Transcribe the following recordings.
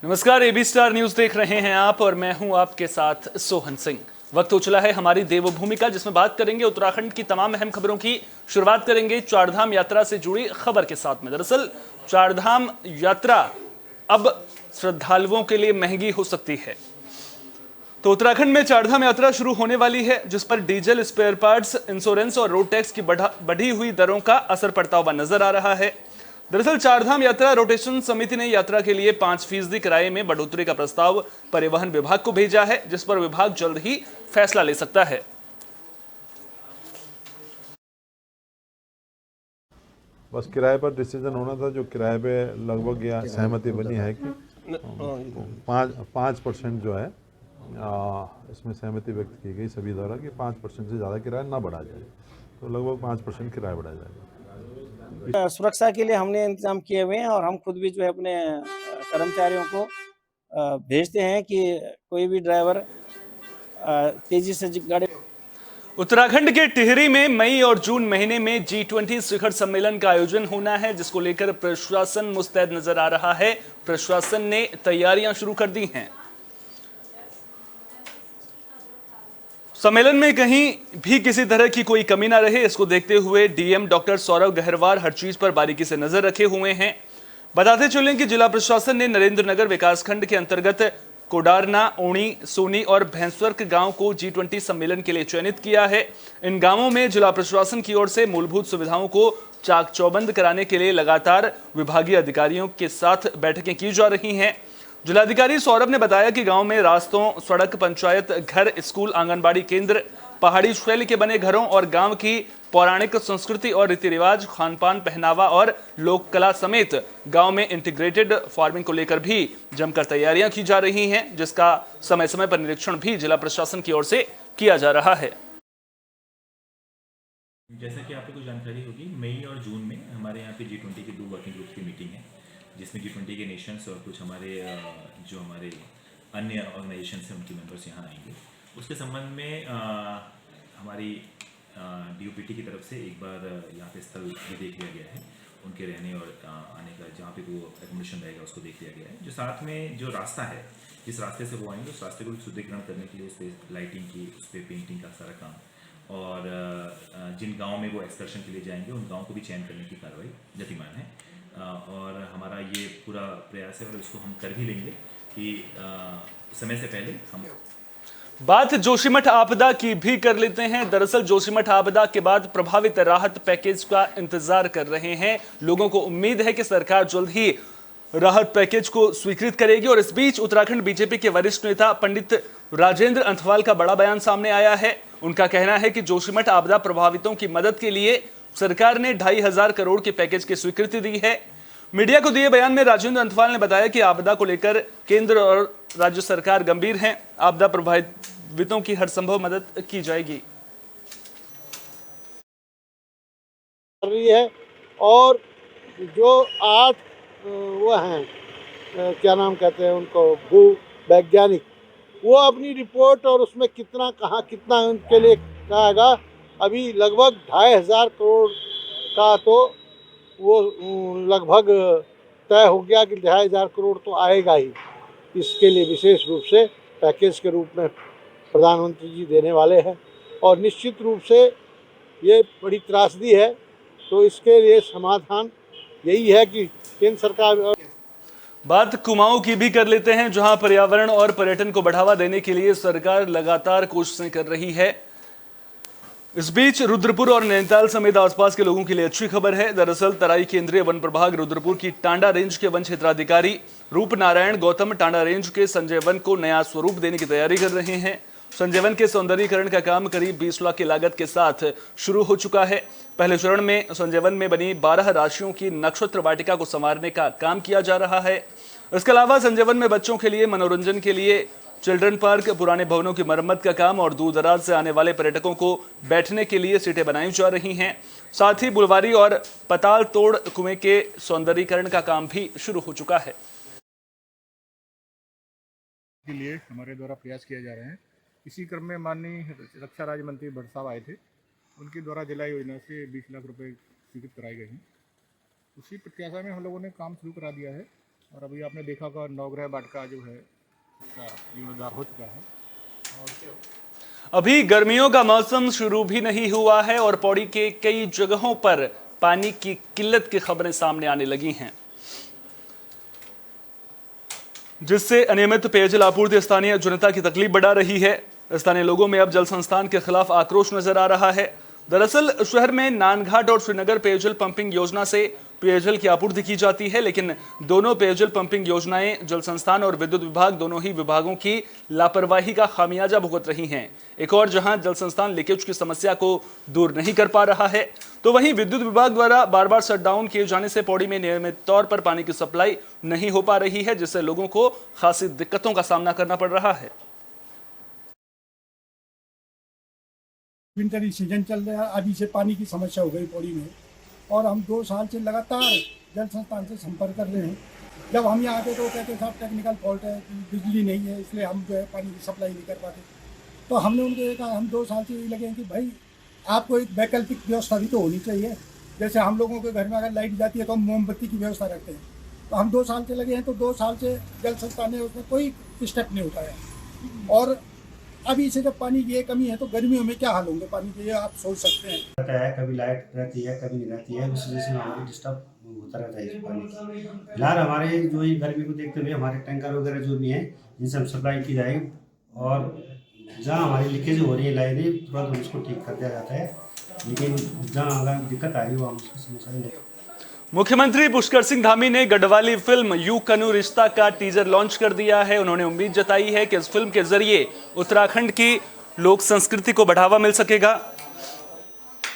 नमस्कार, AB star news देख रहे हैं आप और मैं हूं आपके साथ सोहन सिंह। वक्त हो चला है हमारी देवभूमि का, जिसमें बात करेंगे उत्तराखंड की तमाम अहम खबरों की। शुरुआत करेंगे चारधाम यात्रा से जुड़ी खबर के साथ में। दरअसल चारधाम यात्रा अब श्रद्धालुओं के लिए महंगी हो सकती है। तो उत्तराखंड में चारधाम यात्रा शुरू होने वाली है, जिस पर डीजल, स्पेयर पार्ट्स, इंश्योरेंस और रोड टैक्स की बढ़ी हुई दरों का असर पड़ता हुआ नजर आ रहा है। दरअसल चारधाम यात्रा रोटेशन समिति ने यात्रा के लिए 5% किराए में बढ़ोतरी का प्रस्ताव परिवहन विभाग को भेजा है, जिस पर विभाग जल्द ही फैसला ले सकता है। बस किराए पर डिसीजन होना था, जो किराए पे लगभग या सहमति बनी है कि 5% जो है इसमें सहमति व्यक्त की गई सभी द्वारा कि 5% से ज़्यादा किराया ना बढ़ा जाए, तो लगभग 5% किराया बढ़ाया जाएगा। सुरक्षा के लिए हमने इंतजाम किए हुए हैं और हम खुद भी जो है अपने कर्मचारियों को भेजते हैं कि कोई भी ड्राइवर तेजी से गाड़ी। उत्तराखंड के टिहरी में मई और जून महीने में G20 शिखर सम्मेलन का आयोजन होना है, जिसको लेकर प्रशासन मुस्तैद नजर आ रहा है। प्रशासन ने तैयारियां शुरू कर दी हैं। सम्मेलन में कहीं भी किसी तरह की कोई कमी ना रहे, इसको देखते हुए डीएम डॉक्टर सौरभ गहरवार हर चीज पर बारीकी से नजर रखे हुए हैं। बताते चलें कि जिला प्रशासन ने नरेंद्रनगर विकासखंड के अंतर्गत कोडारना, ओणी, सोनी और भैंसवर्क गांव को G20 सम्मेलन के लिए चयनित किया है। इन गांवों में जिला प्रशासन की ओर से मूलभूत सुविधाओं को चाक चौबंद कराने के लिए लगातार विभागीय अधिकारियों के साथ बैठकें की जा रही हैं। जिलाधिकारी सौरभ ने बताया कि गांव में रास्तों, सड़क, पंचायत घर, स्कूल, आंगनबाड़ी केंद्र, पहाड़ी शैली के बने घरों और गांव की पौराणिक संस्कृति और रीति रिवाज, खान पान, पहनावा और लोक कला समेत गांव में इंटीग्रेटेड फार्मिंग को लेकर भी जमकर तैयारियां की जा रही हैं, जिसका समय समय पर निरीक्षण भी जिला प्रशासन की ओर से किया जा रहा है। जैसा कि आपको कुछ जानकारी होगी, मई और जून में हमारे यहाँ पे G20 की 2 वर्किंग ग्रुप्स की मीटिंग है, जिसमें G20 के नेशंस और कुछ हमारे अन्य ऑर्गेनाइजेशंस हैं, उनके मेंबर्स यहाँ आएंगे। उसके संबंध में हमारी DOPT की तरफ से एक बार यहाँ पे स्थल भी देख लिया गया है, उनके रहने और आने का, जहाँ पे वो एकोमोडेशन रहेगा उसको देख लिया गया है। जो साथ में जो रास्ता है, जिस रास्ते से वो आएंगे उस रास्ते को सुदृढ़ीकरण करने के लिए उस पर लाइटिंग की, उस पर पेंटिंग का सारा काम, और जिन गांव में वो एक्सकर्शन के लिए जाएंगे उन गांव को भी चयन करने की कार्रवाई गतिमान है। और हमारा ये पूरा प्रयास है और इसको हम कर भी लेंगे कि समय से पहले हम। बात जोशीमठ आपदा की भी कर लेते हैं। दरअसल जोशीमठ आपदा के बाद प्रभावित राहत पैकेज का इंतजार कर रहे हैं। लोगों को उम्मीद है कि सरकार जल्द ही राहत पैकेज को स्वीकृत करेगी। और इस बीच उत्तराखंड बीजेपी के वरिष्ठ नेता पंडित राजेंद्र अंथवाल का बड़ा बयान सामने आया है। उनका कहना है कि जोशीमठ आपदा प्रभावितों की मदद के लिए सरकार ने 2,500 करोड़ के पैकेज की स्वीकृति दी है। मीडिया को दिए बयान में राजेंद्र अंथवाल ने बताया कि आपदा को लेकर केंद्र और राज्य सरकार गंभीर हैं। आपदा प्रभावितों की हर संभव मदद की जाएगी। और जो 8 वो हैं, क्या नाम कहते हैं उनको, भू वैज्ञानिक, वो अपनी रिपोर्ट और उसमें कितना कहाँ कितना उनके लिए कहेगा। अभी लगभग 2,500 करोड़ का तो वो लगभग तय हो गया कि 2,500 करोड़ तो आएगा ही। इसके लिए विशेष रूप से पैकेज के रूप में प्रधानमंत्री जी देने वाले हैं और निश्चित रूप से ये बड़ी त्रासदी है, तो इसके लिए समाधान यही है कि केंद्र सरकार। बात कुमाऊं की भी कर लेते हैं, जहां पर्यावरण और पर्यटन को बढ़ावा देने के लिए सरकार लगातार कोशिशें कर रही है। इस बीच रुद्रपुर और नैनीताल समेत आसपास के लोगों के लिए अच्छी खबर है। दरअसल तराई केंद्रीय वन प्रभाग रुद्रपुर की टांडा रेंज के वन क्षेत्राधिकारी रूप नारायण गौतम टांडा रेंज के संजय वन को नया स्वरूप देने की तैयारी कर रहे हैं। संजय वन के सौंदर्यीकरण का काम करीब 20 लाख की लागत के साथ शुरू हो चुका है। पहले चरण में संजय वन में बनी 12 राशियों की नक्षत्र वाटिका को संवारने का काम किया जा रहा है। इसके अलावा संजय वन में बच्चों के लिए मनोरंजन के लिए चिल्ड्रन पार्क, पुराने भवनों की मरम्मत का काम और दूर दराज से आने वाले पर्यटकों को बैठने के लिए सीटें बनाई जा रही हैं। साथ ही बुलवारी और पताल तोड़ कुएं के सौंदर्यीकरण का काम भी शुरू हो चुका है। के लिए हमारे द्वारा प्रयास किए जा रहे हैं। इसी क्रम में माननीय रक्षा राज्य मंत्री भट्ट साहब आए थे, उनके द्वारा जिला योजना से 20 लाख रुपए स्वीकृत कराए गए हैं। उसी प्रत्याशा में हम लोगों ने काम शुरू करा दिया है और अभी आपने देखा होगा नवग्रह बाटका जो है उसका जीर्णोद्धार हो चुका है। अभी गर्मियों का मौसम शुरू भी नहीं हुआ है और पौड़ी के कई जगहों पर पानी की किल्लत की खबरें सामने आने लगी हैं, जिससे अनियमित पेयजल आपूर्ति स्थानीय जनता की तकलीफ बढ़ा रही है। स्थानीय लोगों में अब जल संस्थान के खिलाफ आक्रोश नजर आ रहा है। दरअसल शहर में नानघाट और श्रीनगर पेयजल पंपिंग योजना से पेयजल की आपूर्ति की जाती है, लेकिन दोनों पेयजल पंपिंग योजनाएं जल संस्थान और विद्युत विभाग दोनों ही विभागों की लापरवाही का खामियाजा भुगत रही हैं। एक और जहां जल संस्थान लीकेज की समस्या को दूर नहीं कर पा रहा है, तो वहीं विद्युत विभाग द्वारा बार बार शटडाउन किए जाने से पौड़ी में नियमित तौर पर पानी की सप्लाई नहीं हो पा रही है, जिससे लोगों को खासी दिक्कतों का सामना करना पड़ रहा है। विंटर सीजन चल रहा है, अभी से पानी की समस्या हो गई पौड़ी में और हम 2 साल से लगातार जल संस्थान से संपर्क कर रहे हैं। जब हम यहाँ आते तो कहते साहब टेक्निकल फॉल्ट है, बिजली नहीं है, इसलिए हम जो है पानी की सप्लाई नहीं कर पाते। तो हमने उनको कहा, हम 2 साल से यही लगे हैं कि भाई आपको एक वैकल्पिक व्यवस्था भी तो होनी चाहिए। जैसे हम लोगों के घर में अगर लाइट जाती है तो हम मोमबत्ती की व्यवस्था रखते हैं, तो हम 2 साल से लगे हैं, तो 2 साल से जल संस्थान ने उसमें कोई स्टेप नहीं उठाया। और अभी से जब पानी की ये कमी है तो गर्मियों में क्या हाल होंगे पानी के, ये आप सोच सकते हैं। रहता है, कभी लाइट रहती है कभी नहीं रहती है, उस वजह से हमारी डिस्टर्ब होता रहता है इस पानी की। फिलहाल हमारे जो ये गर्मी को देखते हुए हमारे टैंकर वगैरह जो भी हैं जिनसे हम सप्लाई की जाएगी और जहाँ हमारी लीकेज हो रही है लाइनें तुरंत उसको ठीक कर दिया जाता है, लेकिन जहाँ अगर दिक्कत आ रही है वो हम उसकी समस्या नहीं। मुख्यमंत्री पुष्कर सिंह धामी ने गढ़वाली फिल्म यू कनु रिश्ता का टीजर लॉन्च कर दिया है। उन्होंने उम्मीद जताई है कि इस फिल्म के जरिए उत्तराखंड की लोक संस्कृति को बढ़ावा मिल सकेगा।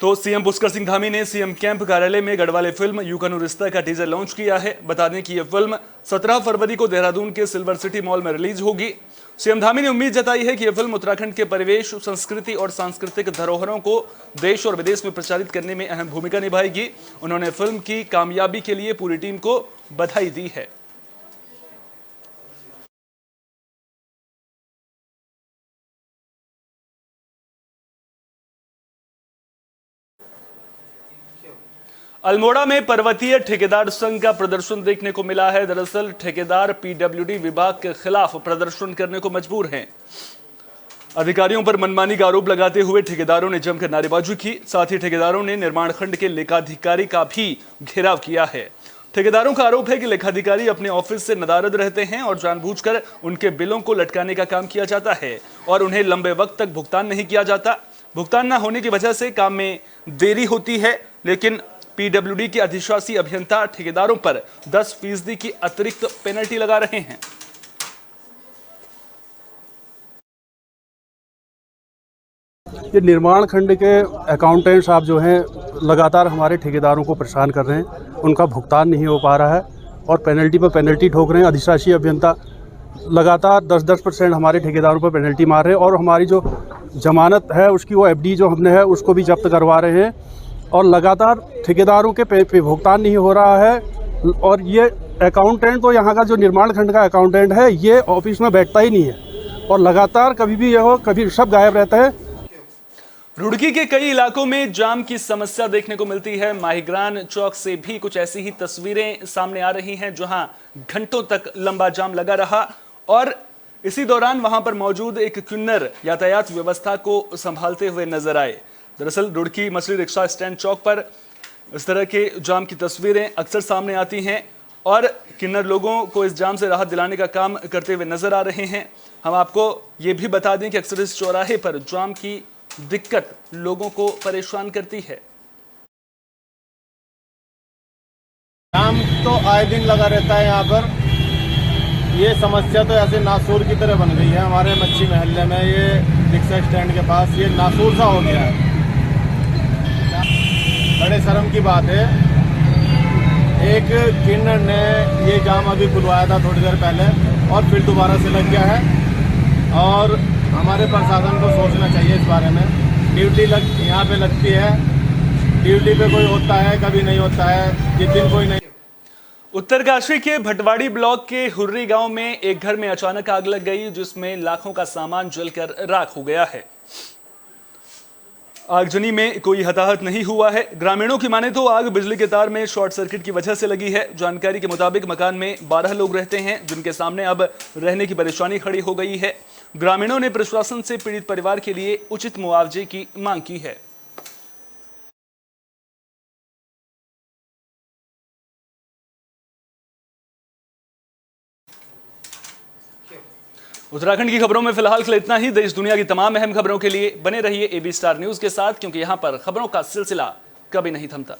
तो सीएम पुष्कर सिंह धामी ने सीएम कैंप कार्यालय में गढ़वाली फिल्म यू कनु रिश्ता का टीजर लॉन्च किया है। बता दें कि यह फिल्म 17 फरवरी को देहरादून के सिल्वर सिटी मॉल में रिलीज होगी। सीएम धामी ने उम्मीद जताई है कि यह फिल्म उत्तराखंड के परिवेश, संस्कृति और सांस्कृतिक धरोहरों को देश और विदेश में प्रचारित करने में अहम भूमिका निभाएगी। उन्होंने फिल्म की कामयाबी के लिए पूरी टीम को बधाई दी है। अल्मोड़ा में पर्वतीय ठेकेदार संघ का प्रदर्शन देखने को मिला है। दरअसल ठेकेदार पीडब्ल्यूडी विभाग के खिलाफ प्रदर्शन करने को मजबूर हैं। अधिकारियों पर मनमानी का आरोप लगाते हुए ठेकेदारों ने जमकर नारेबाजी की। साथ ही ठेकेदारों ने निर्माण खंड के लेखाधिकारी का भी घेराव किया है। ठेकेदारों का आरोप है कि लेखाधिकारी अपने ऑफिस से नदारद रहते हैं और जानबूझकर उनके बिलों को लटकाने का काम किया जाता है और उन्हें लंबे वक्त तक भुगतान नहीं किया जाता। भुगतान न होने की वजह से काम में देरी होती है, लेकिन पीडब्ल्यूडी के अधिशासी अभियंता ठेकेदारों पर 10% की अतिरिक्त पेनल्टी लगा रहे हैं। ये निर्माण खंड के अकाउंटेंट साहब जो हैं लगातार हमारे ठेकेदारों को परेशान कर रहे हैं, उनका भुगतान नहीं हो पा रहा है और पेनल्टी पर पेनल्टी ठोक रहे हैं। अधिशासी अभियंता लगातार 10% हमारे ठेकेदारों पर पेनल्टी मार रहे हैं और हमारी जो जमानत है उसकी वो एफडी जो हमने है उसको भी जब्त करवा रहे हैं और लगातार ठेकेदारों के पे भुगतान नहीं हो रहा है। और ये अकाउंटेंट तो यहाँ का जो निर्माण खंड का अकाउंटेंट है ये ऑफिस में बैठता ही नहीं है और लगातार कभी भी यह हो कभी सब गायब रहता है। रुड़की के कई इलाकों में जाम की समस्या देखने को मिलती है। माहिग्रान चौक से भी कुछ ऐसी ही तस्वीरें सामने आ रही हैं, जहां घंटों तक लंबा जाम लगा रहा और इसी दौरान वहां पर मौजूद एक किन्नर यातायात व्यवस्था को संभालते हुए नजर आए। दरअसल रुड़की मछली रिक्शा स्टैंड चौक पर इस तरह के जाम की तस्वीरें अक्सर सामने आती हैं और किन्नर लोगों को इस जाम से राहत दिलाने का काम करते हुए नजर आ रहे हैं। हम आपको ये भी बता दें कि अक्सर इस चौराहे पर जाम की दिक्कत लोगों को परेशान करती है। जाम तो आए दिन लगा रहता है यहाँ पर। ये समस्या तो ऐसे नासूर की तरह बन गई है हमारे मच्छी महल्ले में। ये रिक्शा स्टैंड के पास ये नासूर सा हो गया है। बड़े शर्म की बात है, एक किन्नर ने ये जाम अभी खुलवाया था थोड़ी देर पहले और फिर दोबारा से लग गया है और हमारे प्रशासन को सोचना चाहिए इस बारे में। ड्यूटी यहाँ पे लगती है, ड्यूटी पे कोई होता है कभी नहीं होता है, जिस दिन कोई नहीं। उत्तरकाशी के भटवाड़ी ब्लॉक के हुर्री गांव में एक घर में अचानक आग लग गई, जिसमें लाखों का सामान जलकर राख हो गया है। आगजनी में कोई हताहत नहीं हुआ है। ग्रामीणों की माने तो आग बिजली के तार में शॉर्ट सर्किट की वजह से लगी है। जानकारी के मुताबिक मकान में 12 लोग रहते हैं, जिनके सामने अब रहने की परेशानी खड़ी हो गई है। ग्रामीणों ने प्रशासन से पीड़ित परिवार के लिए उचित मुआवजे की मांग की है। उत्तराखंड की खबरों में फिलहाल के लिए इतना ही। देश दुनिया की तमाम अहम खबरों के लिए बने रहिए AB स्टार न्यूज के साथ, क्योंकि यहां पर खबरों का सिलसिला कभी नहीं थमता।